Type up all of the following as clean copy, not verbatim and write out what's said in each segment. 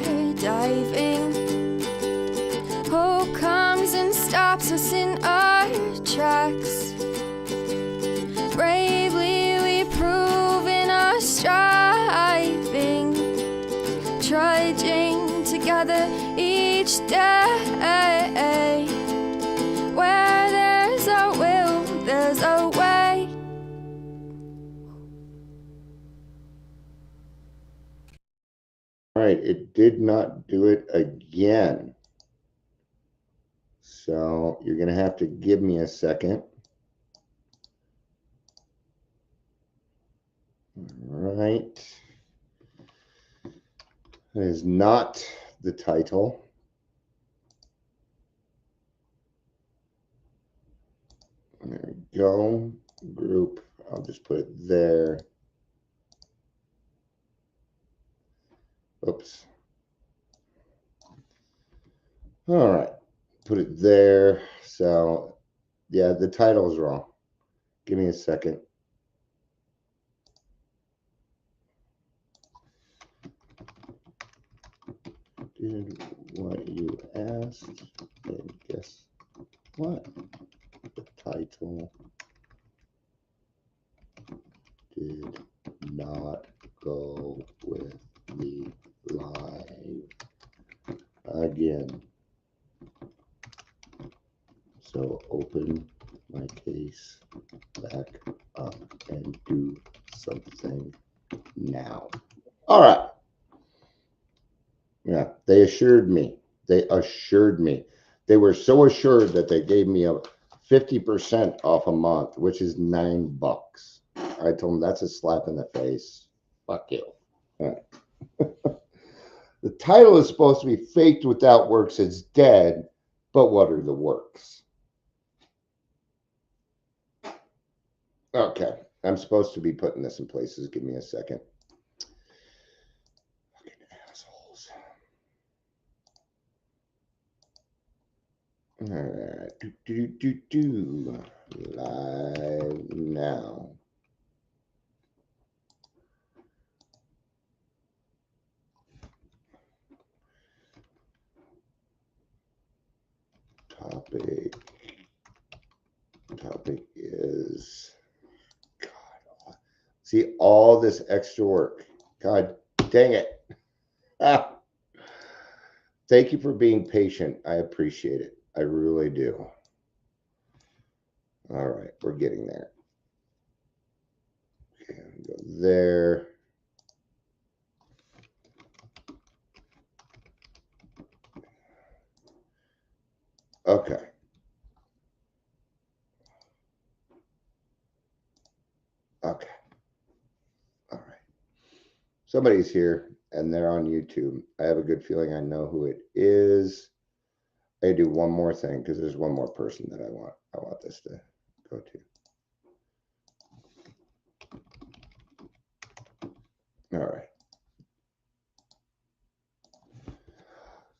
skydiving. Hope comes and stops us in our tracks. Bravely we prove in our striving, trudging together each day. Where there's a will, there's a way. All right, it did not do it again. So you're going to have to give me a second. All right. That is not the title. There we go. Group. I'll just put it there. Oops. All right. Put it there. So, yeah, the title is wrong. Give me a second. Did what you asked, and guess what? The title did not go with the live again. So open my case back up and do something now. All right. Yeah, they assured me. They assured me. They were so assured that they gave me a 50% off a month, which is $9. I told them that's a slap in the face. Fuck you. All right. The title is supposed to be Faked Without Works It's Dead, but what are the works? Okay, I'm supposed to be putting this in places. Give me a second. Fucking assholes. All right, live now. Topic is, God, see all this extra work. God dang it. Ah. Thank you for being patient. I appreciate it. I really do. All right, we're getting there. Okay, go there. Okay. Okay. All right. Somebody's here and they're on YouTube. I have a good feeling I know who it is. I do one more thing because there's one more person that I want this to go to. All right.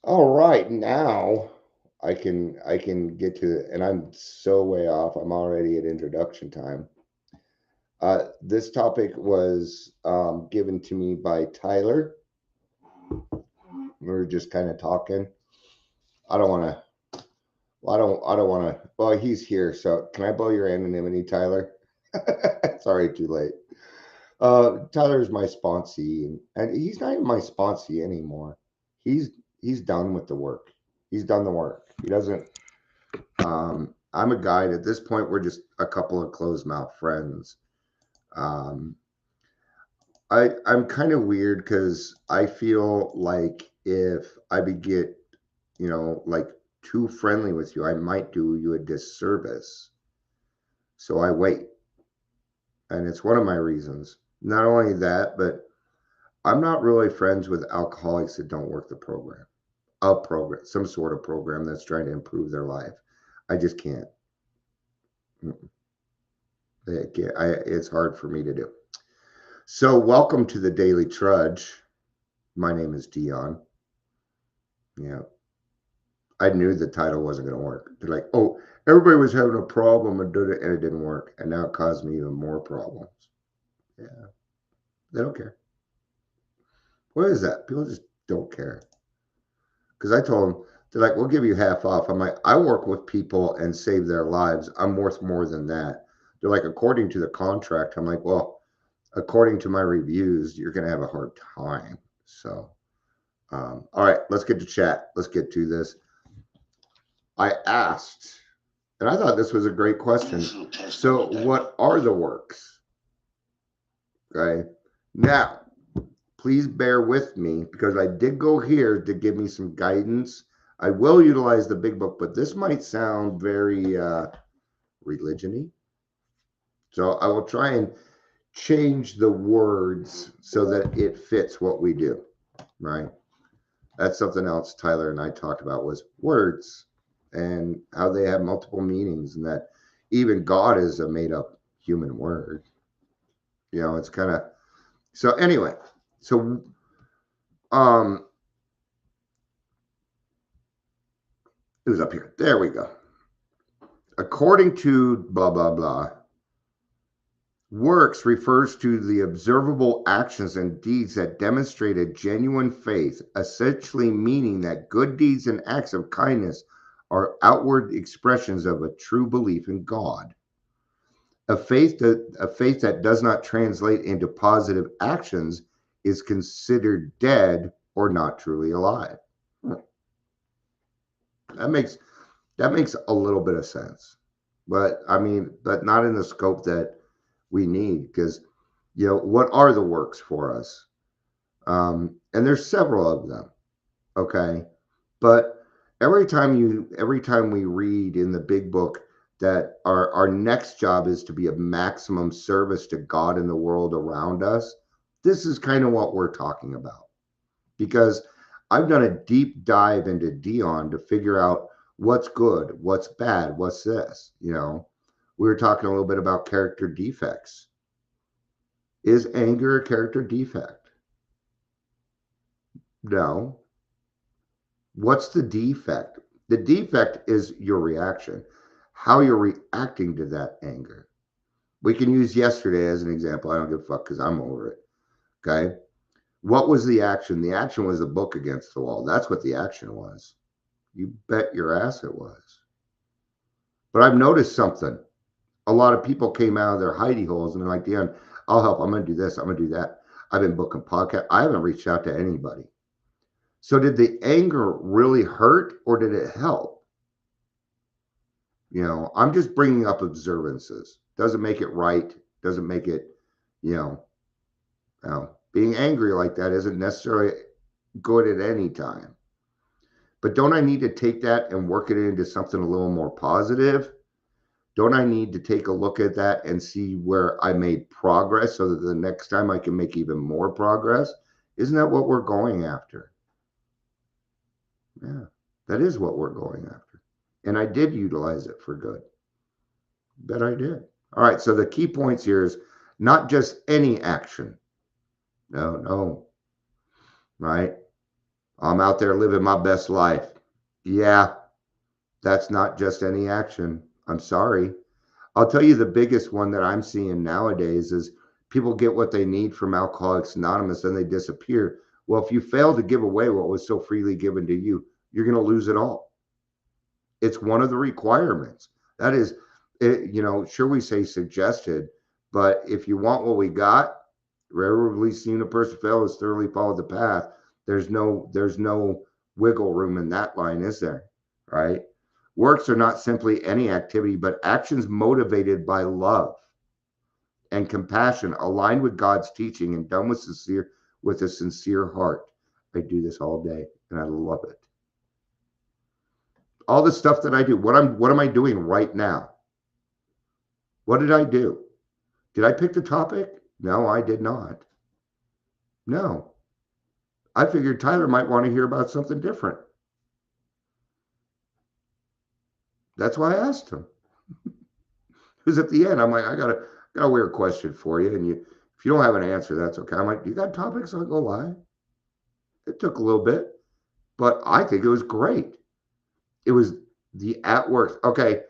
All right, now I can get to it, and I'm so way off. I'm already at introduction time. This topic was given to me by Tyler. We were just kind of talking. I don't want to. Well, I don't want to. Well, he's here, so can I blow your anonymity, Tyler? Sorry, too late. Tyler's my sponsee, and he's not even my sponsee anymore. He's done with the work. He's done the work. He doesn't. I'm a guide at this point. We're just a couple of closed mouth friends. I'm kind of weird because I feel like if I get, like too friendly with you, I might do you a disservice. So I wait. And it's one of my reasons. Not only that, but I'm not really friends with alcoholics that don't work the program. A program, some sort of program that's trying to improve their life. I just can't. It's hard for me to do. So welcome to the Daily Trudge. My name is Dion. Yeah. I knew the title wasn't going to work. They're like, oh, everybody was having a problem and it didn't work. And now it caused me even more problems. Yeah. They don't care. What is that? People just don't care. Because I told them, they're like, we'll give you half off. I'm like, I work with people and save their lives. I'm worth more than that. They're like, according to the contract. I'm like, well, according to my reviews, you're going to have a hard time. So, all right, let's get to chat. Let's get to this. I asked, and I thought this was a great question. So, what are the works? Okay. Now, please bear with me because I did go here to give me some guidance. I will utilize the big book, but this might sound very religion-y. So I will try and change the words so that it fits what we do, right? That's something else Tyler and I talked about was words and how they have multiple meanings and that even God is a made-up human word. You know, it's kind of so anyway. So it was up here. There we go. According to blah blah blah, works refers to the observable actions and deeds that demonstrate a genuine faith, essentially meaning that good deeds and acts of kindness are outward expressions of a true belief in God. A faith that does not translate into positive actions is considered dead or not truly alive. That makes a little bit of sense. But I mean, but not in the scope that we need because you know what are the works for us? And there's several of them. Okay. But every time we read in the big book that our next job is to be of maximum service to God and the world around us, this is kind of what we're talking about. Because I've done a deep dive into Dion to figure out what's good, what's bad, what's this, you know. We were talking a little bit about character defects. Is anger a character defect? No. What's the defect? The defect is your reaction, how you're reacting to that anger. We can use yesterday as an example. I don't give a fuck because I'm over it. Okay. What was the action? The action was the book against the wall. That's what the action was. You bet your ass it was. But I've noticed something. A lot of people came out of their hidey holes and they're like, "Dan, I'll help. I'm going to do this. I'm going to do that." I've been booking podcasts. I haven't reached out to anybody. So did the anger really hurt or did it help? You know, I'm just bringing up observances. Doesn't make it right. Doesn't make it, you know, being angry like that isn't necessarily good at any time. But don't I need to take that and work it into something a little more positive? Don't I need to take a look at that and see where I made progress so that the next time I can make even more progress? Isn't that what we're going after? Yeah, that is what we're going after. And I did utilize it for good. Bet I did. All right, so the key points here is not just any action. No. Right? I'm out there living my best life. Yeah, that's not just any action. I'm sorry. I'll tell you the biggest one that I'm seeing nowadays is people get what they need from Alcoholics Anonymous and they disappear. Well, if you fail to give away what was so freely given to you, you're going to lose it all. It's one of the requirements. That is, you know, sure we say suggested, but if you want what we got, rarely seen a person fail has thoroughly followed the path. There's no wiggle room in that line, is there? Right? Works are not simply any activity, but actions motivated by love and compassion, aligned with God's teaching and done with a sincere heart. I do this all day and I love it. All the stuff that I do, what am I doing right now? What did I do? Did I pick the topic? No, I did not. No. I figured Tyler might want to hear about something different. That's why I asked him. Because at the end, I'm like, I got a weird question for you. And if you don't have an answer, that's okay. I'm like, you got topics? I'll go live. It took a little bit, but I think it was great. It was the at work. Okay.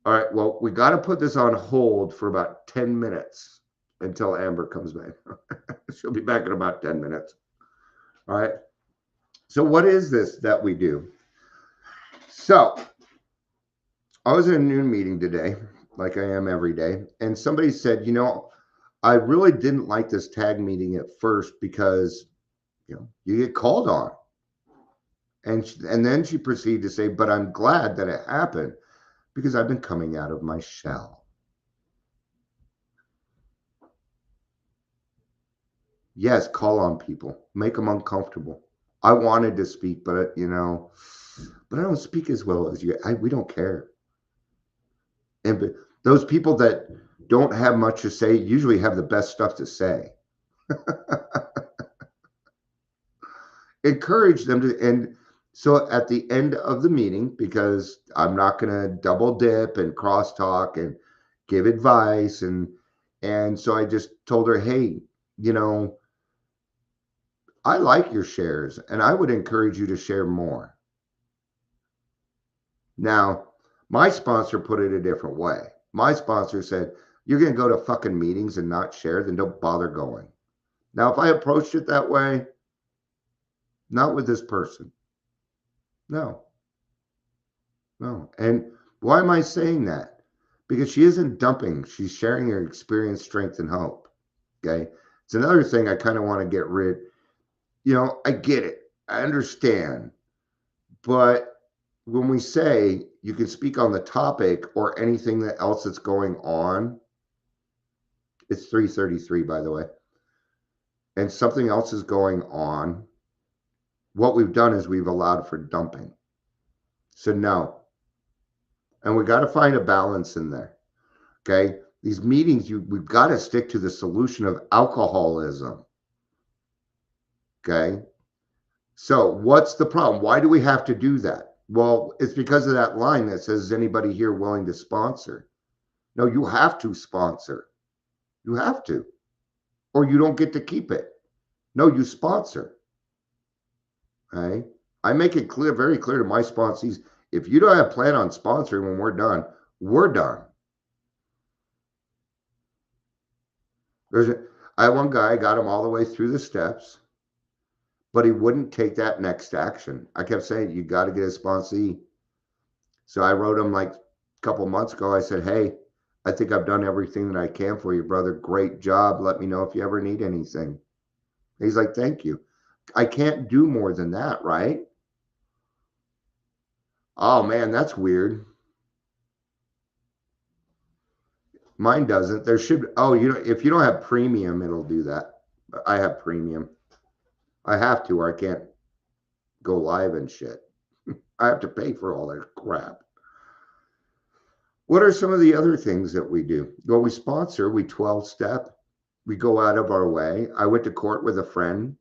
All right. Well, we got to put this on hold for about 10 minutes until Amber comes back. She'll be back in about 10 minutes. All right. So what is this that we do? So I was in a noon meeting today, like I am every day, and somebody said, I really didn't like this tag meeting at first because you get called on. And then she proceeded to say, but I'm glad that it happened because I've been coming out of my shell. Yes, call on people, make them uncomfortable. I wanted to speak, but but I don't speak as well as you. We don't care. And those people that don't have much to say usually have the best stuff to say. Encourage them to, and so at the end of the meeting, because I'm not going to double dip and crosstalk and give advice, and so I just told her, hey, I like your shares, and I would encourage you to share more. Now, my sponsor put it a different way. My sponsor said, you're going to go to fucking meetings and not share, then don't bother going. Now, if I approached it that way, not with this person. No. And why am I saying that? Because she isn't dumping. She's sharing her experience, strength, and hope. Okay. It's another thing I kind of want to get rid. I get it. I understand. But when we say you can speak on the topic or anything else that's going on, it's 3:33, by the way, and something else is going on, what we've done is we've allowed for dumping. So no. And we got to find a balance in there. Okay. These meetings, we've got to stick to the solution of alcoholism. Okay. So what's the problem? Why do we have to do that? Well, it's because of that line that says, is anybody here willing to sponsor? No, you have to sponsor. You have to, or you don't get to keep it. No, you sponsor. Okay. I make it clear, very clear to my sponsees, if you don't have a plan on sponsoring when we're done, we're done. I had one guy, got him all the way through the steps, but he wouldn't take that next action. I kept saying, you got to get a sponsee. So I wrote him like a couple months ago. I said, hey, I think I've done everything that I can for you, brother. Great job. Let me know if you ever need anything. He's like, thank you. I can't do more than that, right? Oh man, that's weird. Mine doesn't. There should, if you don't have premium, it'll do that. I have premium. I have to, or I can't go live and shit. I have to pay for all that crap. What are some of the other things that we do? Well, we sponsor, we 12-step, we go out of our way. I went to court with a friend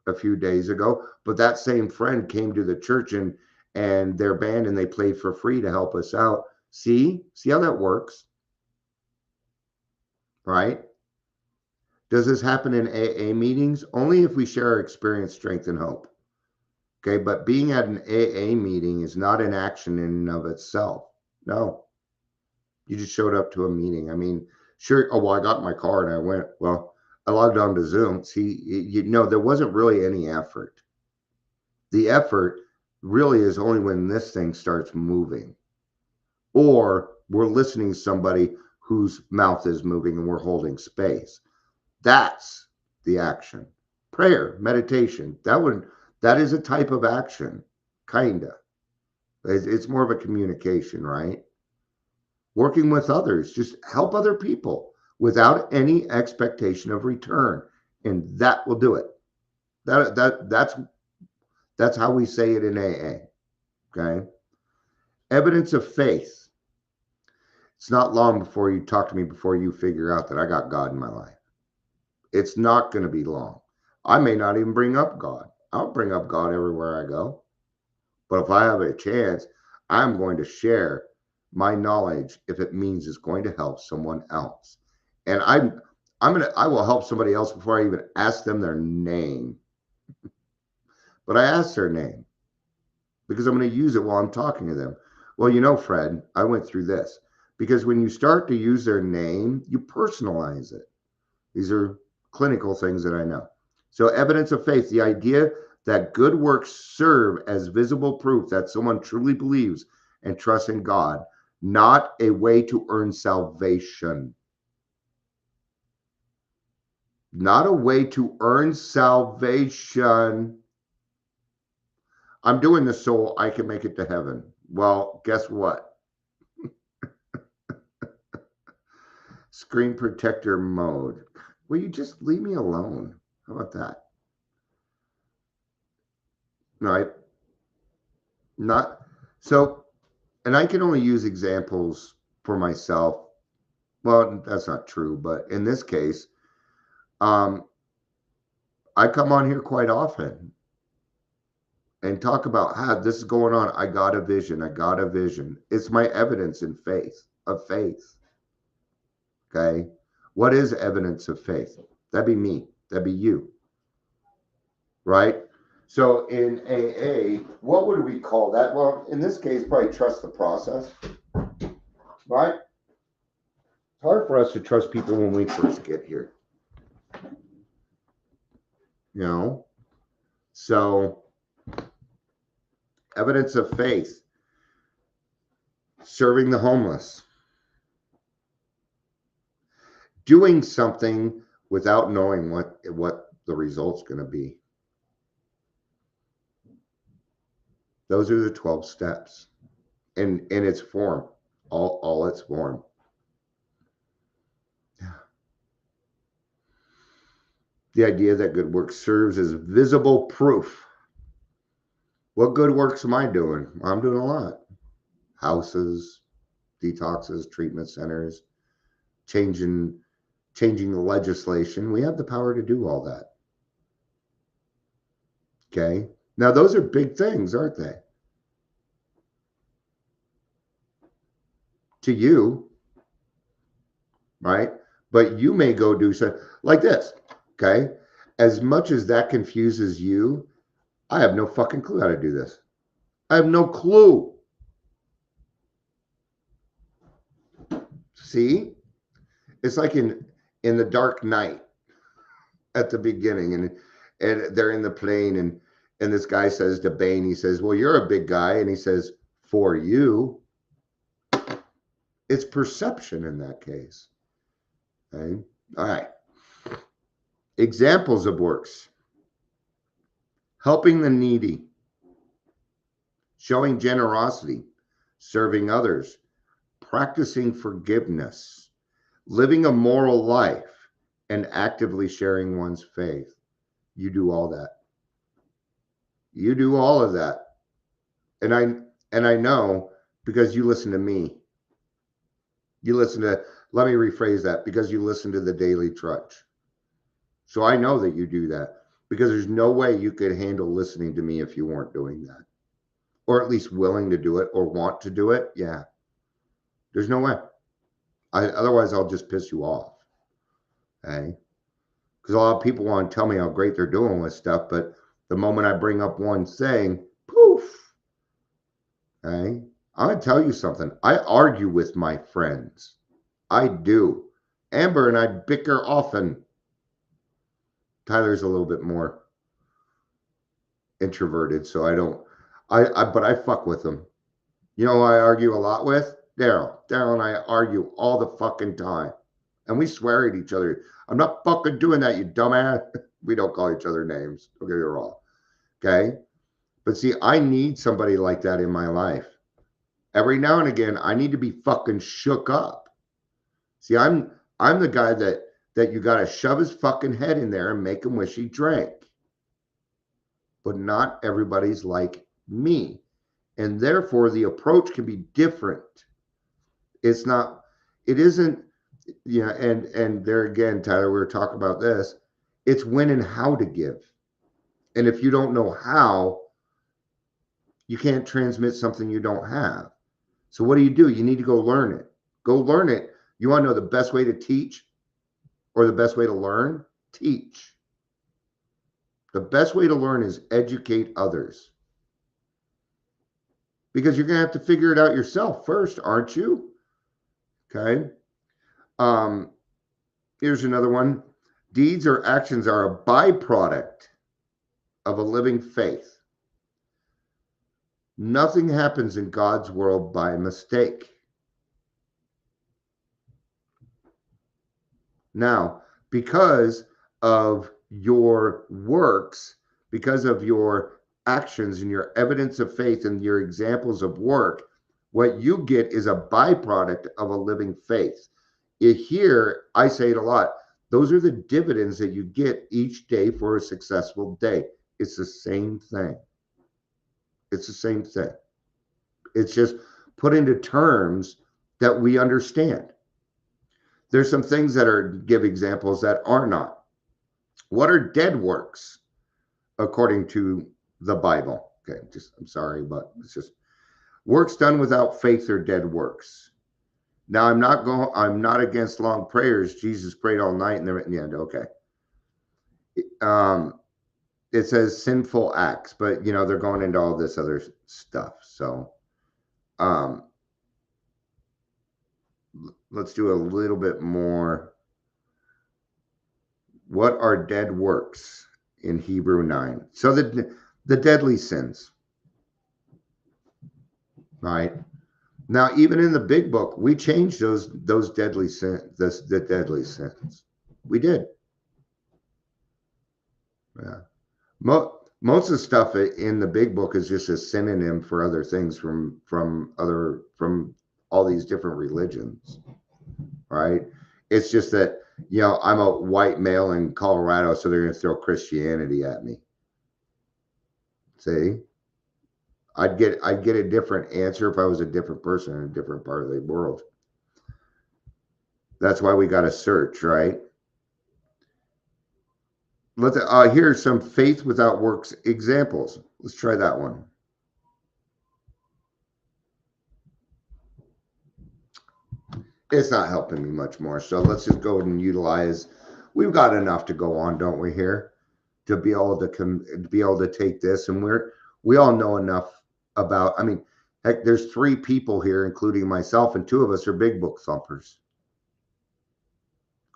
a few days ago, but that same friend came to the church and their band, and they played for free to help us out. See how that works, right? Does this happen in AA meetings? Only if we share our experience, strength, and hope. Okay, but being at an AA meeting is not an action in and of itself. No, you just showed up to a meeting. I mean, sure. Oh, well, I got in my car and I went. Well, I logged on to Zoom. See, there wasn't really any effort. The effort really is only when this thing starts moving, or we're listening to somebody whose mouth is moving and we're holding space. That's the action. Prayer, meditation, that is a type of action, kinda. It's more of a communication, right? Working with others, just help other people without any expectation of return, and that will do it. That's how we say it in AA. Okay. Evidence of faith. It's not long before you talk to me before you figure out that I got God in my life. It's not going to be long. I may not even bring up God. I'll bring up God everywhere I go. But if I have a chance, I'm going to share my knowledge if it means it's going to help someone else. And I will help somebody else before I even ask them their name. But I ask their name because I'm going to use it while I'm talking to them. Well, Fred, I went through this. Because when you start to use their name, you personalize it. These are clinical things that I know. So evidence of faith, the idea that good works serve as visible proof that someone truly believes and trusts in God, not a way to earn salvation. Not a way to earn salvation. I'm doing this so I can make it to heaven. Well, guess what? Screen protector mode. Will you just leave me alone? How about that? Right? Not so, and I can only use examples for myself. Well, that's not true, but in this case, I come on here quite often and talk about how this is going on. I got a vision. I got a vision. It's my evidence in faith, of faith. Okay. What is evidence of faith? That'd be me. That'd be you. Right? So in AA, what would we call that? Well, in this case, probably trust the process. Right? It's hard for us to trust people when we first get here. You know? So, evidence of faith, serving the homeless, doing something without knowing what the result's going to be. Those are the 12 steps in its form, all its form. The idea that good work serves as visible proof. What good works am I doing? I'm doing a lot. Houses, detoxes, treatment centers, changing the legislation. We have the power to do all that. Okay. Now, those are big things, aren't they? To you, right? But you may go do something like this, okay? As much as that confuses you, I have no fucking clue how to do this. I have no clue. See? It's like in the Dark Knight at the beginning, and they're in the plane, and this guy says to Bane, he says, well, you're a big guy. And he says, for you. It's perception in that case. Okay. All right. Examples of works. Helping the needy. Showing generosity. Serving others. Practicing forgiveness. Living a moral life. And actively sharing one's faith. You do all that. You do all of that. And I know because you listen to me. You listen to, let me rephrase that, because you listen to the Daily Trudge. So I know that you do that, because there's no way you could handle listening to me if you weren't doing that, or at least willing to do it or want to do it. Yeah, there's no way. Otherwise I'll just piss you off. Okay. Because a lot of people want to tell me how great they're doing with stuff, but the moment I bring up one thing, poof. Okay. I'm going to tell you something. I argue with my friends. I do. Amber and I bicker often. Tyler's a little bit more introverted, so I don't, but I fuck with him. You know who I argue a lot with? Daryl. Daryl and I argue all the fucking time. And we swear at each other. I'm not fucking doing that, you dumbass. We don't call each other names. Don't get me wrong. Okay? But see, I need somebody like that in my life. Every now and again, I need to be fucking shook up. See, I'm the guy that you got to shove his fucking head in there and make him wish he drank. But not everybody's like me. And therefore, the approach can be different. It isn't, yeah, and there again, Tyler, we were talking about this. It's when and how to give. And if you don't know how, you can't transmit something you don't have. So what do? You need to go learn it. Go learn it. You want to know the best way to teach or the best way to learn? Teach. The best way to learn is educate others. Because you're going to have to figure it out yourself first, aren't you? Okay. Here's another one. Deeds or actions are a byproduct of a living faith. Nothing happens in God's world by mistake. Now, because of your works, because of your actions and your evidence of faith and your examples of work, what you get is a byproduct of a living faith. Here, I say it a lot. Those are the dividends that you get each day for a successful day. It's the same thing. It's the same thing. It's just put into terms that we understand. There's some things that are, give examples that are not. What are dead works according to the Bible? Okay, I'm sorry, but it's just works done without faith are dead works. Now I'm not against long prayers. Jesus prayed all night and they're at the end. Okay. It says sinful acts, but they're going into all this other stuff. So let's do a little bit more. What are dead works in Hebrew 9? So the deadly sins, right? Now, even in the big book, we changed those deadly sins, the deadly sins. We did. Yeah. Most of the stuff in the big book is just a synonym for other things from all these different religions, right? It's just that, I'm a white male in Colorado, so they're going to throw Christianity at me. See? I'd get a different answer if I was a different person in a different part of the world. That's why we got to search, right? Here's some faith without works examples. Let's try that one. It's not helping me much more, so let's just go and utilize. We've got enough to go on, don't we? Here to be able to take this, and we all know enough about. I mean, heck, there's 3 people here, including myself, and 2 of us are big book thumpers.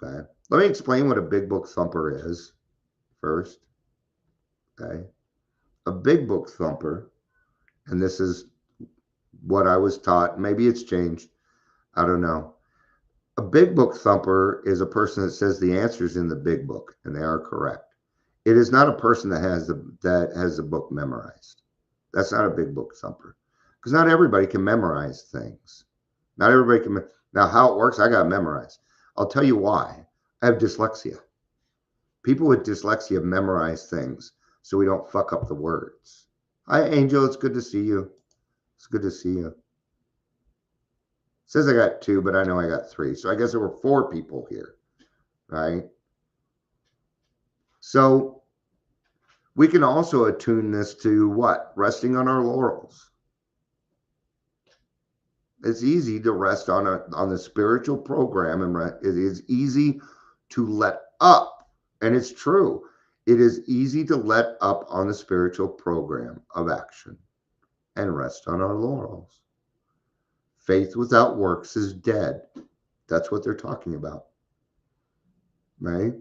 Okay, let me explain what a big book thumper is first. Okay, a big book thumper, and this is what I was taught. Maybe it's changed. I don't know. A big book thumper is a person that says the answers in the big book, and they are correct. It is not a person that has the book memorized. That's not a big book thumper, because not everybody can memorize things. Not everybody can. Now, how it works, I got to memorize. I'll tell you why. I have dyslexia. People with dyslexia memorize things so we don't fuck up the words. Hi, Angel. It's good to see you. It's good to see you. Says I got 2, but I know I got 3. So I guess there were 4 people here, right? So we can also attune this to what? Resting on our laurels. It's easy to rest on the spiritual program, and it is easy to let up. And it's true. It is easy to let up on the spiritual program of action and rest on our laurels. Faith without works is dead. That's what they're talking about, right?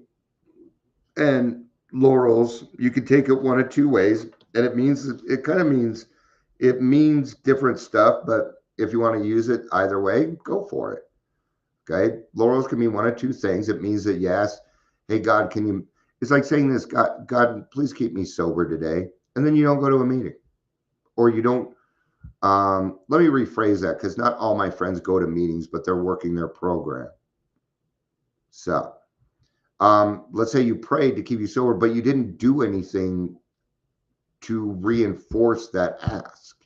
And laurels, you can take it one of 2 ways, and it means different stuff, but if you want to use it either way, go for it. Okay, laurels can mean one of 2 things. It means that you ask, hey, God, it's like saying this, God, please keep me sober today, and then you don't go to a meeting, or you don't. Let me rephrase that, because not all my friends go to meetings, but they're working their program. So let's say you prayed to keep you sober, but you didn't do anything to reinforce that ask.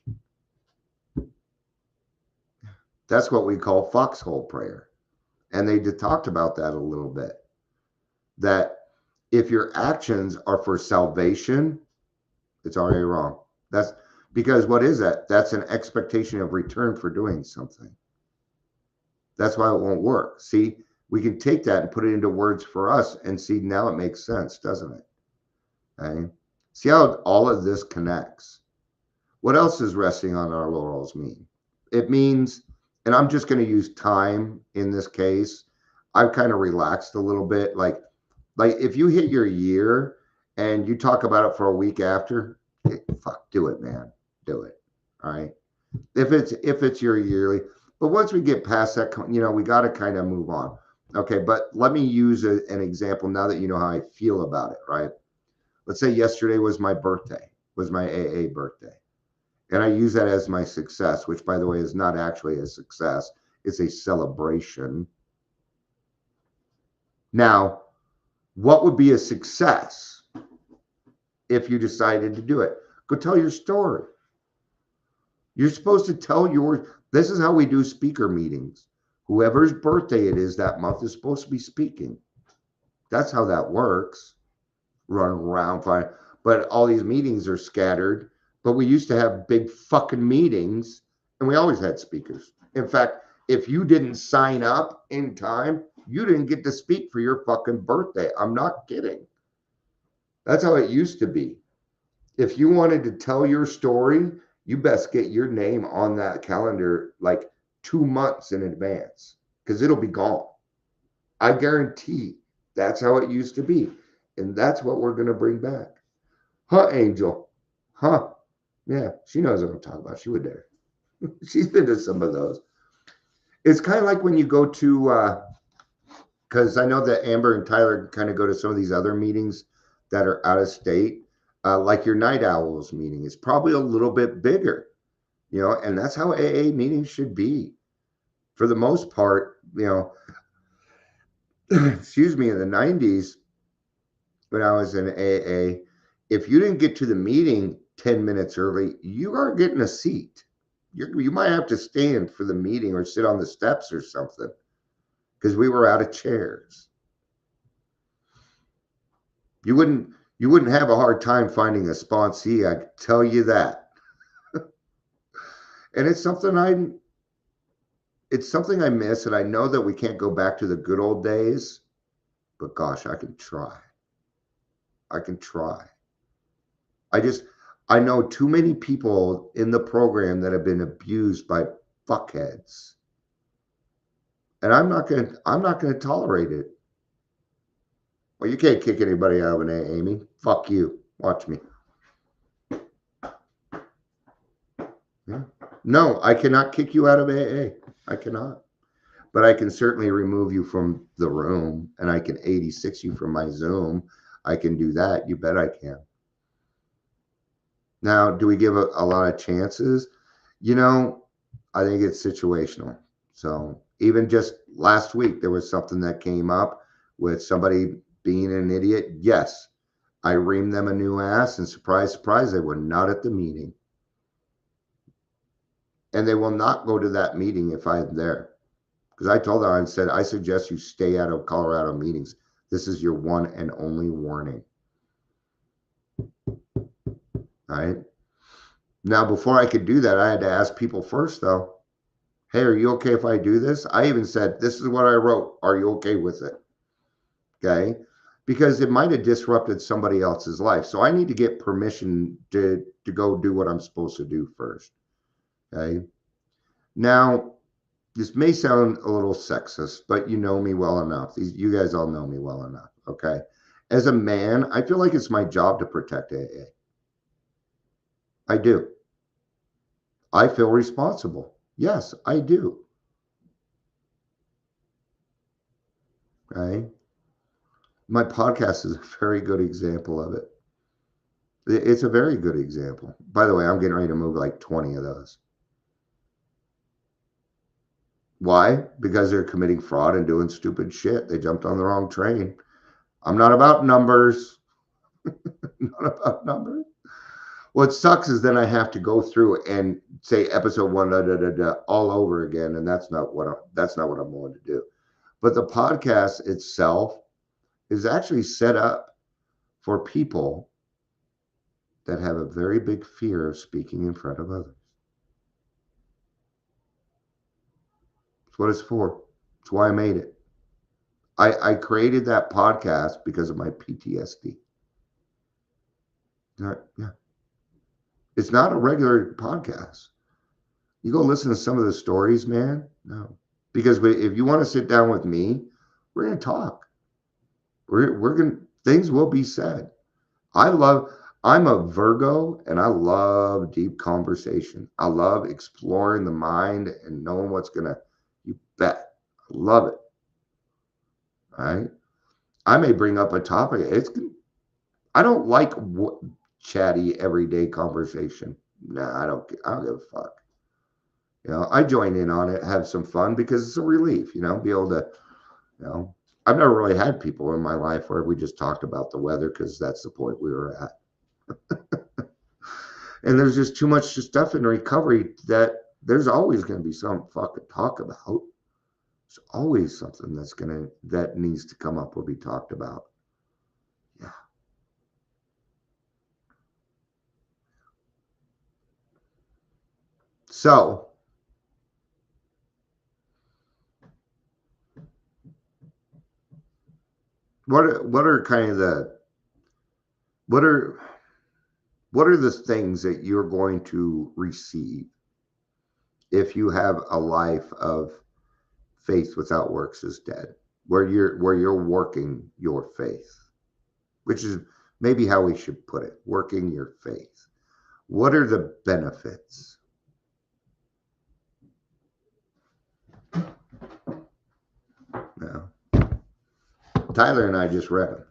That's what we call foxhole prayer. And they talked about that a little bit. That if your actions are for salvation, it's already wrong. That's because what is that? That's an expectation of return for doing something. That's why it won't work. See, we can take that and put it into words for us and see, now it makes sense, doesn't it? Okay. See how all of this connects. What else does resting on our laurels mean? It means, and I'm just going to use time in this case. I've kind of relaxed a little bit. Like if you hit your year and you talk about it for a week after, fuck, do it, man. Do it. All right. If it's your yearly, but once we get past that, we got to kind of move on. Okay, but let me use an example now that you know how I feel about it, right? Let's say yesterday was my birthday, was my AA birthday. And I use that as my success, which, by the way, is not actually a success. It's a celebration. Now, what would be a success if you decided to do it? Go tell your story. You're supposed to tell this is how we do speaker meetings. Whoever's birthday it is that month is supposed to be speaking. That's how that works. Running around fine. But all these meetings are scattered. But we used to have big fucking meetings, and we always had speakers. In fact, if you didn't sign up in time, you didn't get to speak for your fucking birthday. I'm not kidding. That's how it used to be. If you wanted to tell your story, you best get your name on that calendar like 2 months in advance, because it'll be gone. I guarantee that's how it used to be. And that's what we're going to bring back. Huh, Angel? Huh? Yeah, she knows what I'm talking about. She would dare. She's been to some of those. It's kind of like when you go to, because I know that Amber and Tyler kind of go to some of these other meetings that are out of state, like your Night Owls meeting. It's probably a little bit bigger, and that's how AA meetings should be. For the most part, excuse me, in the 90s, when I was in AA, if you didn't get to the meeting 10 minutes early, you aren't getting a seat. You might have to stand for the meeting or sit on the steps or something, because we were out of chairs. You wouldn't have a hard time finding a sponsee, I can tell you that. And it's something I miss, and I know that we can't go back to the good old days, but gosh, I can try. I know too many people in the program that have been abused by fuckheads. And I'm not gonna tolerate it. Well, you can't kick anybody out of an AA, Amy. Fuck you. Watch me. Yeah. No, I cannot kick you out of AA. I cannot. But I can certainly remove you from the room, and I can 86 you from my Zoom. I can do that. You bet I can. Now, do we give a lot of chances? I think it's situational. So even just last week, there was something that came up with somebody being an idiot. Yes, I reamed them a new ass, and surprise, surprise, they were not at the meeting. And they will not go to that meeting if I'm there. Because I told them, I said, I suggest you stay out of Colorado meetings. This is your one and only warning. All right. Now, before I could do that, I had to ask people first, though. Hey, are you okay if I do this? I even said, this is what I wrote. Are you okay with it? Okay. Because it might have disrupted somebody else's life. So I need to get permission to go do what I'm supposed to do first. Okay. Now, this may sound a little sexist, but you know me well enough. You guys all know me well enough. Okay. As a man, I feel like it's my job to protect AA. I do. I feel responsible. Yes, I do. Okay. My podcast is a very good example of it. It's a very good example. By the way, I'm getting ready to move like 20 of those. Why? Because they're committing fraud and doing stupid shit. They jumped on the wrong train. I'm not about numbers. Not about numbers. What sucks is then I have to go through and say episode 1 all over again, and that's not what I'm willing to do. But the podcast itself is actually set up for people that have a very big fear of speaking in front of others. That's what it's for. That's why I made it. I created that podcast because of my PTSD. Yeah. It's not a regular podcast. You go listen to some of the stories, man. No. Because if you want to sit down with me, we're going to talk. We're going to, things will be said. I'm a Virgo and I love deep conversation. I love exploring the mind and knowing you bet. I love it. All right. I may bring up a topic. I don't like chatty everyday conversation. Nah, I don't give a fuck. I join in on it, have some fun because it's a relief, be able to, you know, I've never really had people in my life where we just talked about the weather because that's the point we were at. And there's just too much stuff in recovery that there's always going to be some fucking talk about. There's always something that needs to come up or be talked about. Yeah. So, what are kind of what are the things that you're going to receive if you have a life of faith without works is dead, where you're working your faith, which is maybe how we should put it, working your faith. What are the benefits? No. Tyler and I just read them,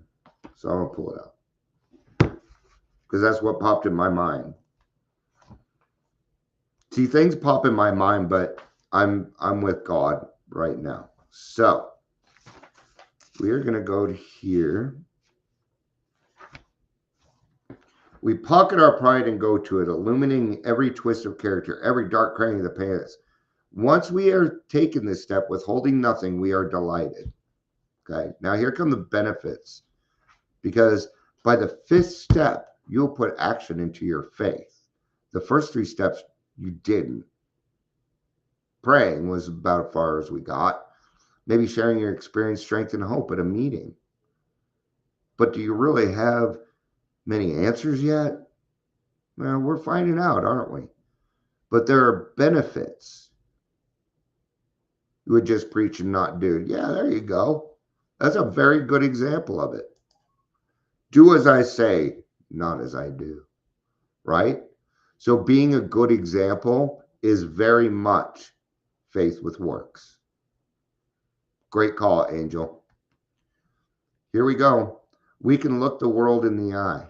so I'm gonna pull it up because that's what popped in my mind. See, things pop in my mind, but I'm with God right now. So we are gonna go to here. We pocket our pride and go to it, illuminating every twist of character, every dark cranny of the past. Once we are taking this step, withholding nothing, we are delighted. Okay, now here come the benefits. Because by the fifth step, you'll put action into your faith. The first three steps, you didn't. Praying was about as far as we got. Maybe sharing your experience, strength, and hope at a meeting. But do you really have many answers yet? Well, we're finding out, aren't we? But there are benefits. You would just preach and not do. Yeah, there you go. That's a very good example of it. Do as I say, not as I do. Right? So being a good example is very much faith with works. Great call, Angel. Here we go. We can look the world in the eye.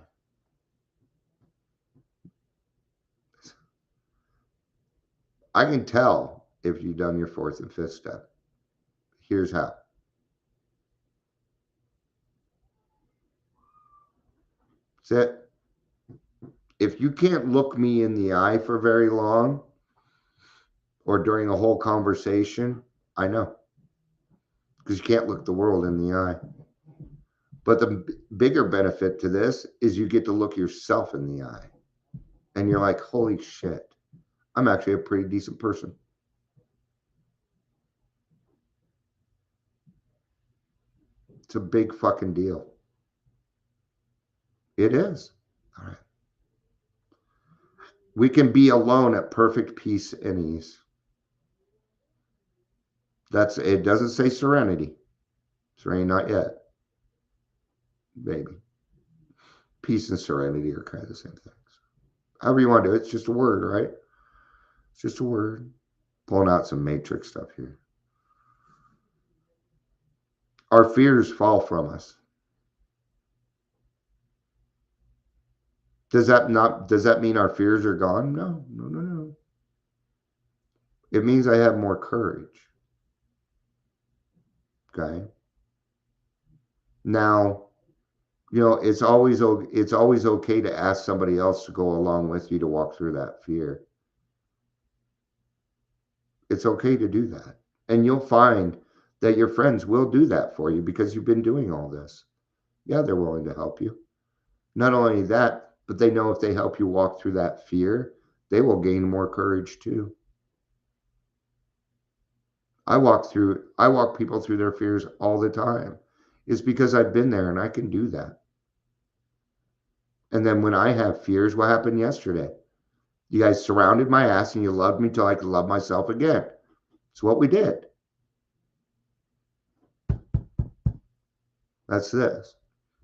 I can tell if you've done your fourth and fifth step. Here's how. That's it. If you can't look me in the eye for very long or during a whole conversation, I know. Because you can't look the world in the eye. But the bigger benefit to this is you get to look yourself in the eye. And you're like, holy shit, I'm actually a pretty decent person. It's a big fucking deal. It is. All right. We can be alone at perfect peace and ease. It doesn't say serenity. Serenity, not yet. Maybe. Peace and serenity are kind of the same things. However you want to do it, it's just a word, right? It's just a word. Pulling out some matrix stuff here. Our fears fall from us. Does that mean our fears are gone? No. It means I have more courage. Okay. Now, it's always okay to ask somebody else to go along with you to walk through that fear. It's okay to do that. And you'll find that your friends will do that for you because you've been doing all this. Yeah, they're willing to help you. Not only that, but they know if they help you walk through that fear, they will gain more courage too. I walk people through their fears all the time. It's because I've been there and I can do that. And then when I have fears, what happened yesterday? You guys surrounded my ass and you loved me till I could love myself again. It's what we did. That's this.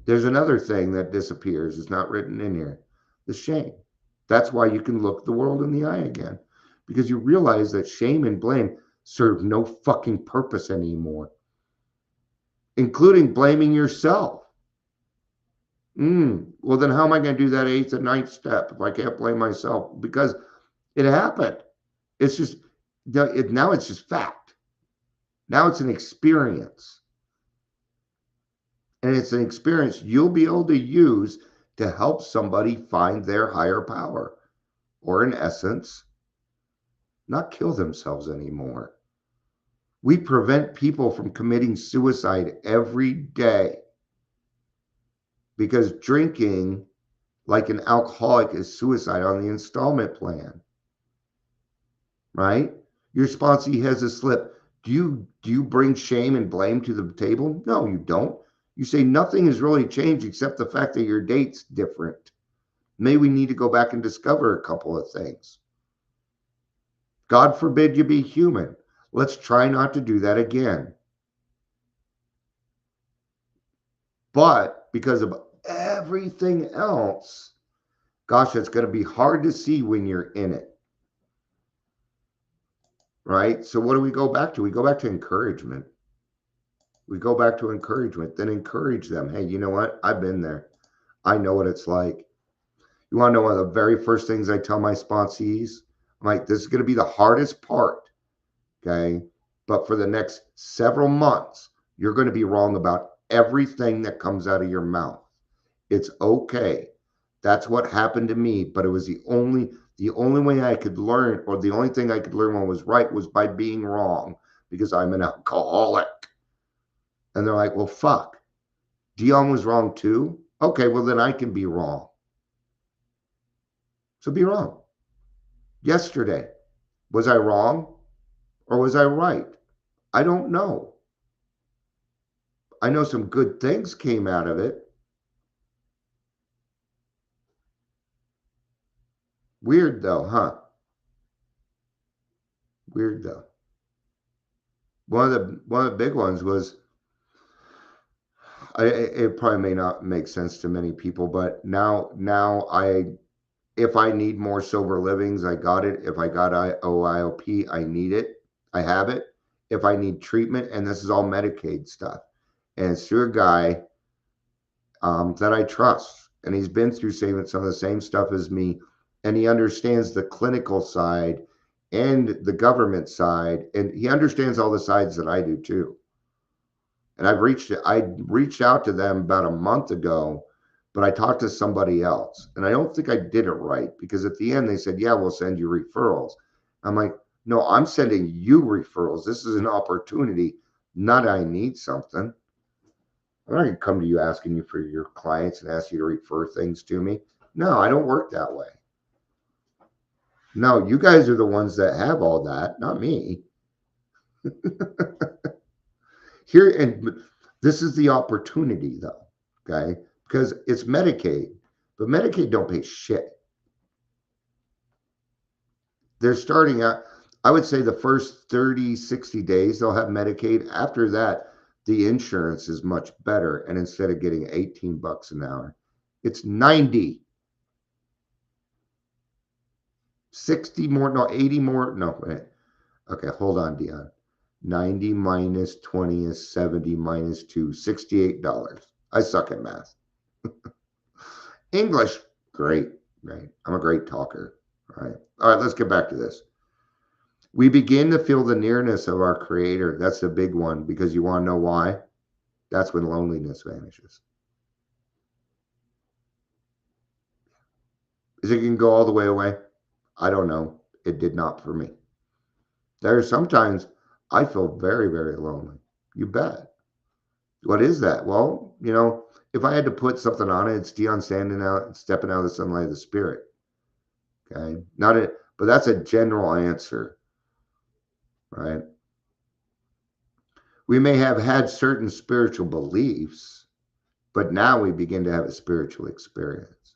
There's another thing that disappears. It's not written in here. The shame. That's why you can look the world in the eye again, because you realize that shame and blame serve no fucking purpose anymore, including blaming yourself. Well, then how am I going to do that eighth and ninth step if I can't blame myself? Because it happened. It's just, now it's just fact. Now it's an experience. And it's an experience you'll be able to use to help somebody find their higher power, or in essence, not kill themselves anymore. We prevent people from committing suicide every day because drinking like an alcoholic is suicide on the installment plan, right? Your sponsee has a slip. Do you bring shame and blame to the table? No, you don't. You say nothing has really changed except the fact that your date's different. Maybe we need to go back and discover a couple of things. God forbid you be human. Let's try not to do that again. But because of everything else, gosh, it's going to be hard to see when you're in it. Right? So what do we go back to? We go back to encouragement. We go back to encouragement. Then encourage them. Hey, you know what? I've been there. I know what it's like. You want to know one of the very first things I tell my sponsees? I'm like, this is going to be the hardest part. Okay. But for the next several months, you're going to be wrong about everything that comes out of your mouth. It's okay. That's what happened to me, but it was the only way I could learn, or the only thing I could learn when was right, was by being wrong, because I'm an alcoholic. And they're like, well, fuck. Dion was wrong too? Okay, well, then I can be wrong. So be wrong. Yesterday, was I wrong or was I right? I don't know. I know some good things came out of it. Weird though, huh? Weird though. One of the big ones was, it probably may not make sense to many people, but now if I need more sober livings, I got it. If I got OIOP, I need it. I have it. If I need treatment, and this is all Medicaid stuff, and it's through a guy that I trust, and he's been through some of the same stuff as me, and he understands the clinical side and the government side, and he understands all the sides that I do too. And I reached out to them about a month ago, but I talked to somebody else, and I don't think I did it right, because at the end they said, yeah, we'll send you referrals. I'm like, no, I'm sending you referrals. This is an opportunity, not I need something. I'm not going to come to you asking you for your clients and ask you to refer things to me. No, I don't work that way. No, you guys are the ones that have all that, not me. Here, and this is the opportunity though, okay? Because it's Medicaid, but Medicaid don't pay shit. They're starting out, I would say the first 30, 60 days, they'll have Medicaid. After that, the insurance is much better. And instead of getting 18 bucks an hour, it's 90. 60 more, no, 80 more. No, wait. Okay, hold on, Dion. 90 minus 20 is 70 minus 2, $68. I suck at math. English, great. I'm a great talker. All right, let's get back to this. We begin to feel the nearness of our Creator. That's the big one, because you want to know why? That's when loneliness vanishes. Is it going to go all the way away? I don't know. It did not for me. There are sometimes I feel very, very lonely. You bet. What is that? Well, if I had to put something on it, it's Dion standing out, stepping out of the sunlight of the Spirit. Okay, but that's a general answer, right? We may have had certain spiritual beliefs, but now we begin to have a spiritual experience.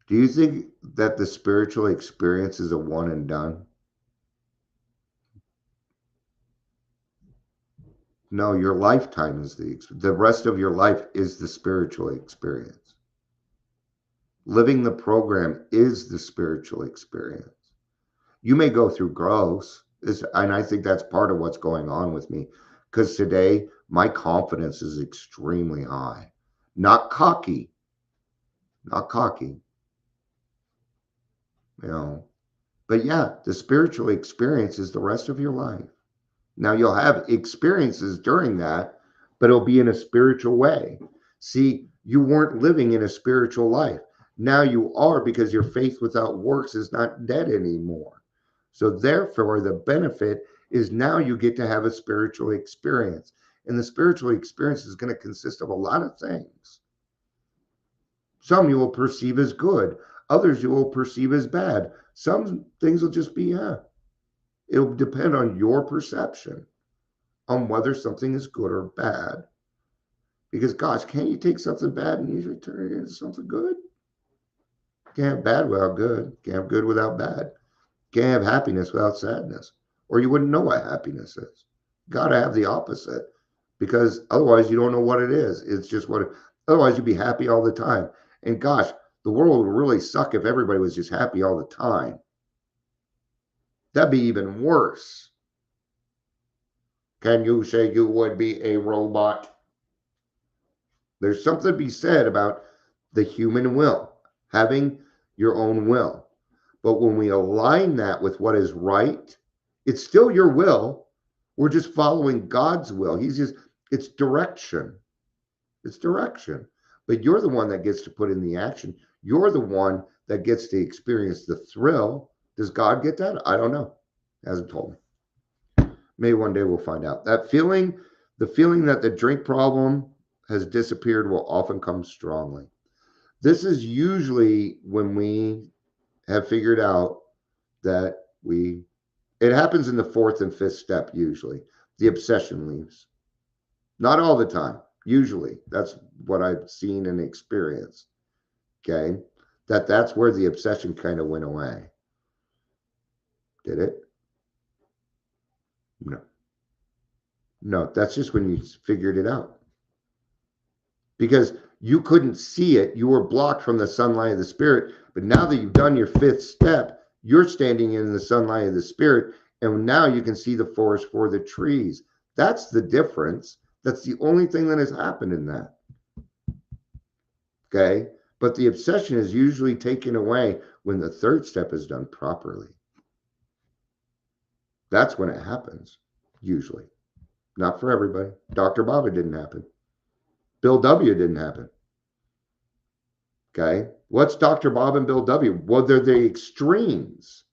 Do you think that the spiritual experience is a one and done? No, your lifetime is the rest of your life is the spiritual experience. Living the program is the spiritual experience. You may go through growth, and I think that's part of what's going on with me, because today my confidence is extremely high. Not cocky, not cocky, you know. But yeah, the spiritual experience is the rest of your life. Now you'll have experiences during that, but it'll be in a spiritual way. See, you weren't living in a spiritual life. Now you are, because your faith without works is not dead anymore. So therefore, the benefit is now you get to have a spiritual experience. And the spiritual experience is going to consist of a lot of things. Some you will perceive as good, others you will perceive as bad. Some things will just be, yeah. It'll depend on your perception on whether something is good or bad. Because, gosh, can't you take something bad and usually turn it into something good? Can't have bad without good. Can't have good without bad. Can't have happiness without sadness. Or you wouldn't know what happiness is. Got to have the opposite, because otherwise you don't know what it is. It's just what. Otherwise you'd be happy all the time. And gosh, the world would really suck if everybody was just happy all the time. That'd be even worse. Can you say you would be a robot? There's something to be said about the human will, having your own will. But when we align that with what is right, it's still your will. We're just following God's will. It's direction. It's direction. But you're the one that gets to put in the action. You're the one that gets to experience the thrill. Does God get that? I don't know. Hasn't told me. Maybe one day we'll find out. That feeling, the feeling that the drink problem has disappeared, will often come strongly. This is usually when we have figured out that it happens in the fourth and fifth step usually. The obsession leaves. Not all the time, usually. That's what I've seen and experienced. Okay? That's where the obsession kind of went away. Did it? No. No, that's just when you figured it out. Because you couldn't see it. You were blocked from the sunlight of the spirit. But now that you've done your fifth step, you're standing in the sunlight of the spirit. And now you can see the forest for the trees. That's the difference. That's the only thing that has happened in that. Okay. But the obsession is usually taken away when the third step is done properly. That's when it happens, usually. Not for everybody. Dr. Bob, it didn't happen. Bill W. didn't happen. Okay. What's Dr. Bob and Bill W? Well, they're the extremes.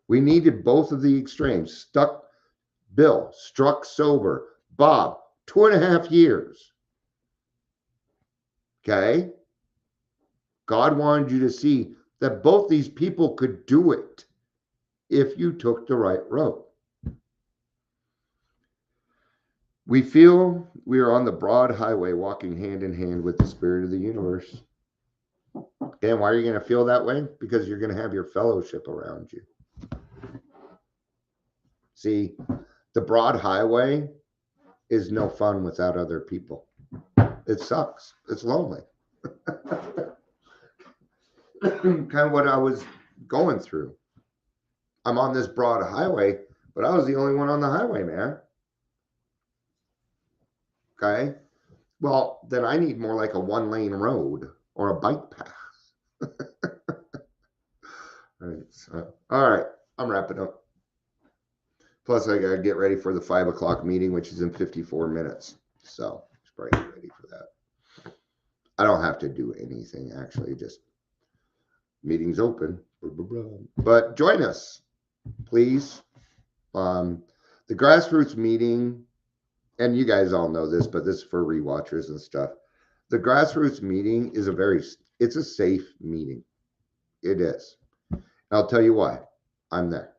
We needed both of the extremes. Bill, struck sober. Bob, 2.5 years. Okay. God wanted you to see that both these people could do it if you took the right road. We feel we are on the broad highway walking hand in hand with the spirit of the universe. And why are you going to feel that way? Because you're going to have your fellowship around you. See, the broad highway is no fun without other people. It sucks. It's lonely. Kind of what I was going through. I'm on this broad highway, but I was the only one on the highway, man. Okay. Well, then I need more like a 1-lane road or a bike path. All right. I'm wrapping up. Plus, I got to get ready for the 5 o'clock meeting, which is in 54 minutes. So, just probably get ready for that. I don't have to do anything, actually. Just meeting's open. But join us, please. The grassroots meeting, and you guys all know this, but this is for rewatchers and stuff. The grassroots meeting is it's a safe meeting. It is. I'll tell you why. I'm there.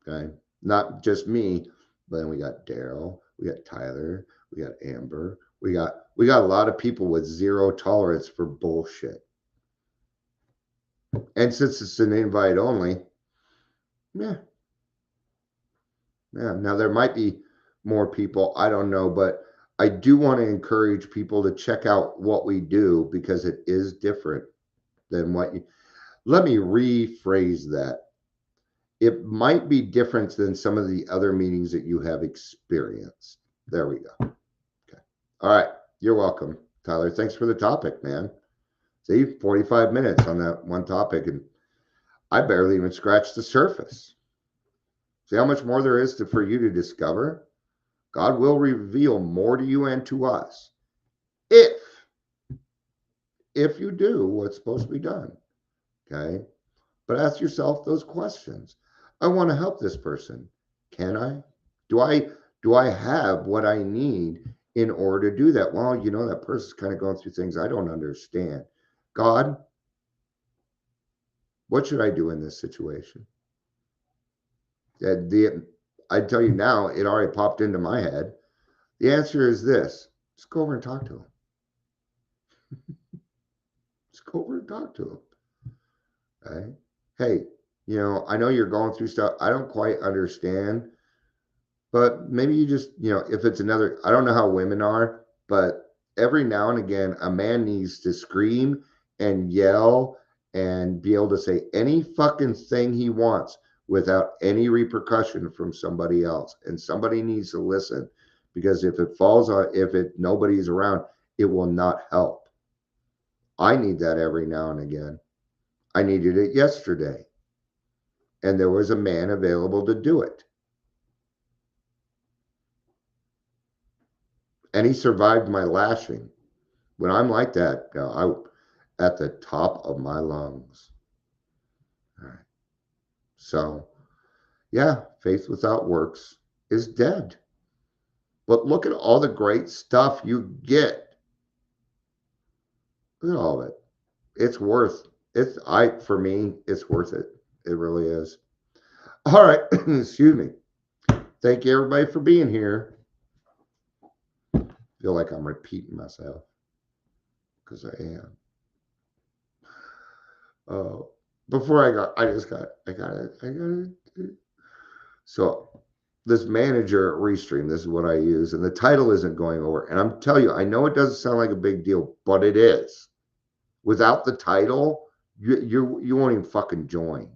Okay. Not just me, but then we got Daryl, we got Tyler, we got Amber, we got a lot of people with zero tolerance for bullshit. And since it's an invite only, yeah. Now there might be more people. I don't know, but I do want to encourage people to check out what we do because it is different than what you. Let me rephrase that. It might be different than some of the other meetings that you have experienced. There we go. Okay. All right. You're welcome, Tyler. Thanks for the topic, man. See, 45 minutes on that one topic, and I barely even scratched the surface. See how much more there is for you to discover? God will reveal more to you and to us if you do what's supposed to be done. Okay. But ask yourself those questions. I want to help this person. Can I? Do I have what I need in order to do that? Well, that person's kind of going through things I don't understand. God, what should I do in this situation? I tell you now, it already popped into my head. The answer is this. Just go over and talk to him. Just go over and talk to him. Okay? Hey, I know you're going through stuff I don't quite understand, but maybe you just, if it's another, I don't know how women are, but every now and again, a man needs to scream and yell and be able to say any fucking thing he wants without any repercussion from somebody else. And somebody needs to listen, because if it falls on, nobody's around, it will not help. I need that every now and again. I needed it yesterday, and there was a man available to do it. And he survived my lashing. When I'm like that, I at the top of my lungs. All right. So, yeah, faith without works is dead. But look at all the great stuff you get. Look at all of it. It's worth it. For me, it's worth it. It really is. All right. Excuse me. Thank you, everybody, for being here. I feel like I'm repeating myself because I am. Before I got it. So this manager at Restream, this is what I use, and the title isn't going over. And I'm telling you, I know it doesn't sound like a big deal, but it is. Without the title, you won't even fucking join.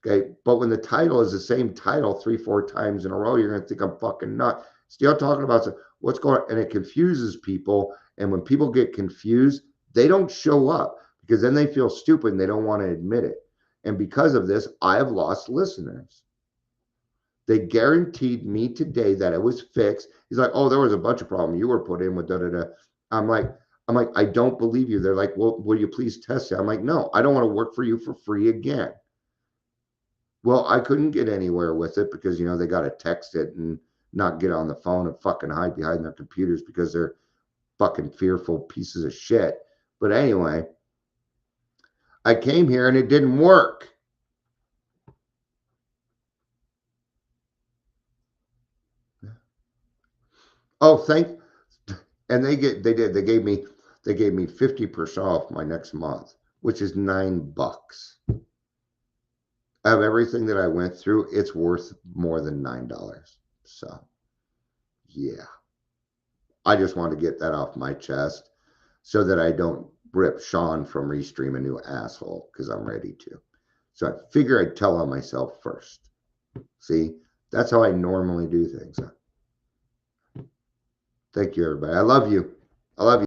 Okay, but when the title is the same title 3-4 times in a row, you're gonna think I'm fucking nuts. Still talking about what's going on, and it confuses people. And when people get confused, they don't show up, because then they feel stupid and they don't want to admit it. And because of this, I have lost listeners. They guaranteed me today that it was fixed. He's like, oh, there was a bunch of problems you were put in with da-da-da. I'm like, I don't believe you. They're like, well, will you please test it? I'm like, no, I don't want to work for you for free again. Well, I couldn't get anywhere with it because, they got to text it and not get on the phone and fucking hide behind their computers because they're fucking fearful pieces of shit. But anyway, I came here and it didn't work. Oh, and they gave me 50% off my next month, which is $9. Of everything that I went through, it's worth more than $9. So, yeah. I just want to get that off my chest so that I don't rip Sean from Restream a new asshole, because I'm ready to. So I figure I'd tell on myself first. See, that's how I normally do things. Thank you, everybody. I love you. I love you.